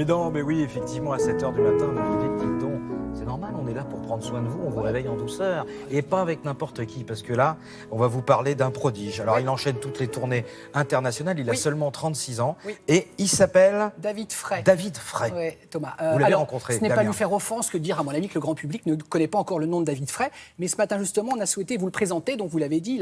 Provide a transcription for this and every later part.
Président, mais oui, effectivement, à 7 h du matin, Olivier, dites donc, c'est normal, on est là pour prendre soin de vous, on vous réveille en douceur, et pas avec n'importe qui, parce que là, on va vous parler d'un prodige. Alors, il enchaîne toutes les tournées internationales, il a seulement 36 ans, et il s'appelle... David Frey. David Frey. Ouais, Thomas. Vous l'avez rencontré, ce n'est pas Damien. lui faire offense que de dire, à mon avis, que le grand public ne connaît pas encore le nom de David Frey, mais ce matin, justement, on a souhaité vous le présenter, donc vous l'avez dit,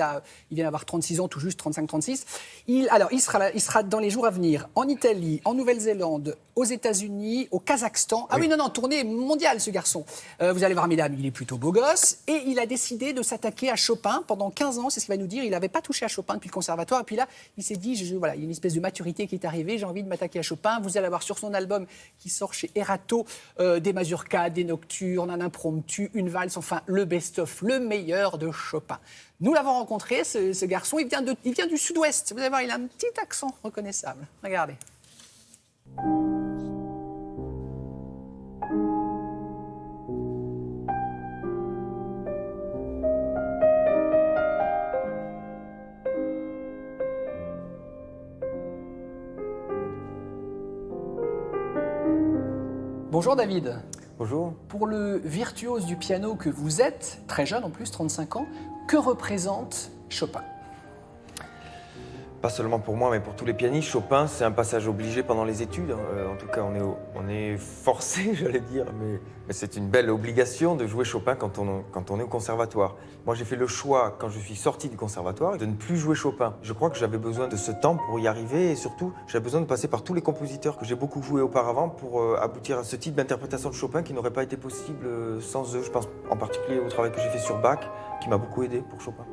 il vient d'avoir 36 ans, tout juste 35-36. Il sera dans les jours à venir en Italie, en Nouvelle-Zélande, aux États-Unis, au Kazakhstan. Ah oui, non, tournée mondiale, ce garçon. Vous allez voir, mesdames, il est plutôt beau gosse. Et il a décidé de s'attaquer à Chopin pendant 15 ans, c'est ce qu'il va nous dire. Il n'avait pas touché à Chopin depuis le conservatoire. Et puis là, il s'est dit, voilà, il y a une espèce de maturité qui est arrivée. J'ai envie de m'attaquer à Chopin. Vous allez avoir sur son album qui sort chez Erato des mazurkas, des nocturnes, un impromptu, une valse, enfin, le best-of, le meilleur de Chopin. Nous l'avons rencontré, ce garçon. Il vient du sud-ouest. Vous allez voir, il a un petit accent reconnaissable. Regardez. Bonjour David. Bonjour. Pour le virtuose du piano que vous êtes, très jeune en plus, 35 ans, que représente Chopin ? Pas seulement pour moi, mais pour tous les pianistes, Chopin, c'est un passage obligé pendant les études. En tout cas, on est forcé, j'allais dire, mais c'est une belle obligation de jouer Chopin quand on est au conservatoire. Moi, j'ai fait le choix, quand je suis sorti du conservatoire, de ne plus jouer Chopin. Je crois que j'avais besoin de ce temps pour y arriver, et surtout, j'avais besoin de passer par tous les compositeurs que j'ai beaucoup joués auparavant pour aboutir à ce type d'interprétation de Chopin qui n'aurait pas été possible sans eux. Je pense en particulier au travail que j'ai fait sur Bach, qui m'a beaucoup aidé pour Chopin.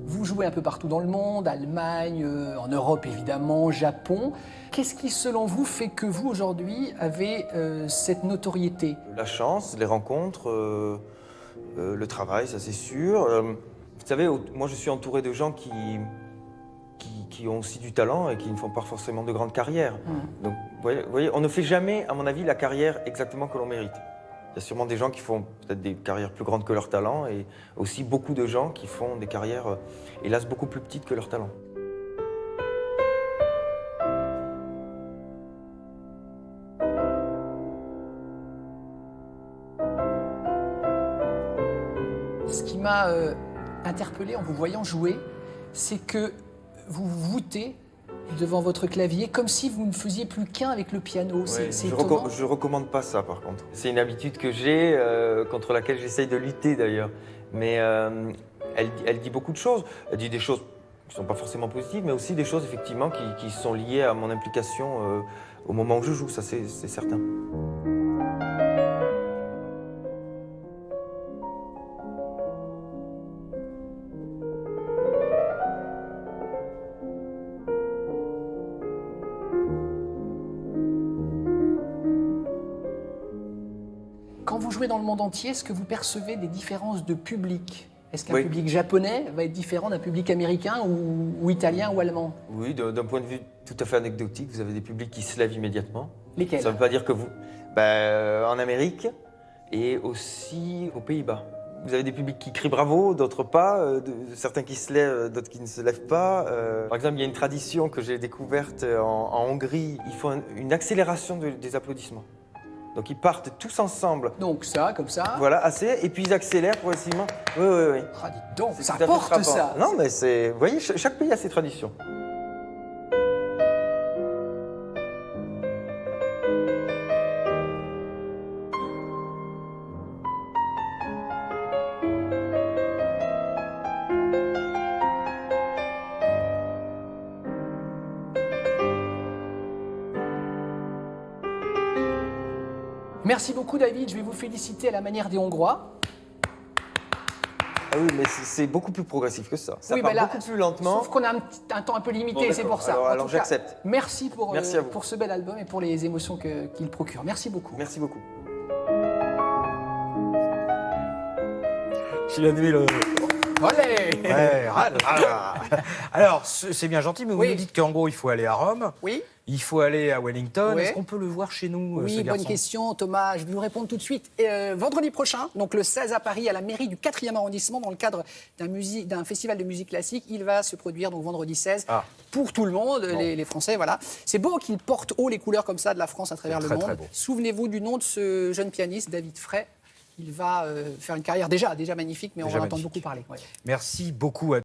Vous jouez un peu partout dans le monde, Allemagne, en Europe évidemment, Japon. Qu'est-ce qui, selon vous, fait que vous, aujourd'hui, avez cette notoriété ? La chance, les rencontres, le travail, ça c'est sûr. Vous savez, moi je suis entouré de gens qui ont aussi du talent et qui ne font pas forcément de grandes carrières. Donc, vous voyez, on ne fait jamais, à mon avis, la carrière exactement que l'on mérite. Il y a sûrement des gens qui font peut-être des carrières plus grandes que leur talent et aussi beaucoup de gens qui font des carrières, hélas, beaucoup plus petites que leur talent. Ce qui m'a interpellé en vous voyant jouer, c'est que vous vous voûtez devant votre clavier comme si vous ne faisiez plus qu'un avec le piano. Ouais, C'est étonnant. je recommande pas ça par contre. C'est une habitude que j'ai, contre laquelle j'essaye de lutter d'ailleurs. Mais elle dit beaucoup de choses. Elle dit des choses qui ne sont pas forcément positives, mais aussi des choses effectivement qui sont liées à mon implication au moment où je joue, ça c'est certain. Quand vous jouez dans le monde entier, est-ce que vous percevez des différences de public ? Est-ce qu'un Oui. public japonais va être différent d'un public américain ou italien ou allemand ? Oui, d'un point de vue tout à fait anecdotique, vous avez des publics qui se lèvent immédiatement. Lesquels ? Ça ne veut pas dire que vous... en Amérique et aussi aux Pays-Bas. Vous avez des publics qui crient bravo, d'autres pas, certains qui se lèvent, d'autres qui ne se lèvent pas. Par exemple, il y a une tradition que j'ai découverte en Hongrie. Ils font une accélération des applaudissements. Donc ils partent tous ensemble. Donc ça, comme ça. Voilà, assez, et puis ils accélèrent progressivement. Oui. Ah, dites donc, C'est ça tout à fait porte frappant. ça. Non, mais c'est... Vous voyez, chaque pays a ses traditions. Merci beaucoup David, je vais vous féliciter à la manière des Hongrois. Ah oui, mais c'est beaucoup plus progressif que ça. Ça Oui, part mais là, beaucoup plus lentement. Sauf qu'on a un temps un peu limité, Bon, c'est pour ça. d'accord. En Alors tout cas, j'accepte. Merci Merci à vous. pour ce bel album et pour les émotions qu'il procure. Merci beaucoup. Merci beaucoup. J'ai la nuit, le... Olé Ouais, alors, c'est bien gentil, mais vous Oui. nous dites qu'en gros, il faut aller à Rome, Oui. il faut aller à Wellington. Ouais. Est-ce qu'on peut le voir chez nous, ce Oui, garçon? bonne question, Thomas. Je vais vous répondre tout de suite. Vendredi prochain, donc le 16 à Paris, à la mairie du 4e arrondissement, dans le cadre d'un festival de musique classique, il va se produire donc vendredi 16 pour tout le monde, les Français. Voilà. C'est beau qu'il porte haut les couleurs comme ça de la France à travers le Très, monde. très beau. Souvenez-vous du nom de ce jeune pianiste, David Frey. Il va faire une carrière déjà magnifique, mais on va en entendre beaucoup parler. Ouais. Merci beaucoup à